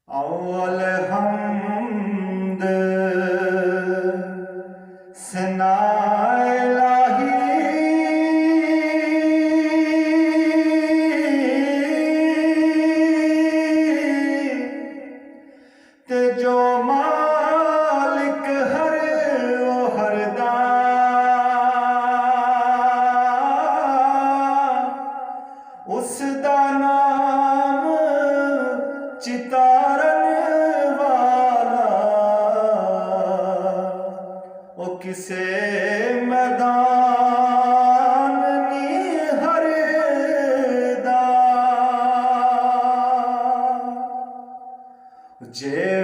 अव्वल हमद सनाए इलाही ते जो मालिक हर वो हरदा उस दा नाम चितारन वाला वो किसे मैदान नी हरदा जे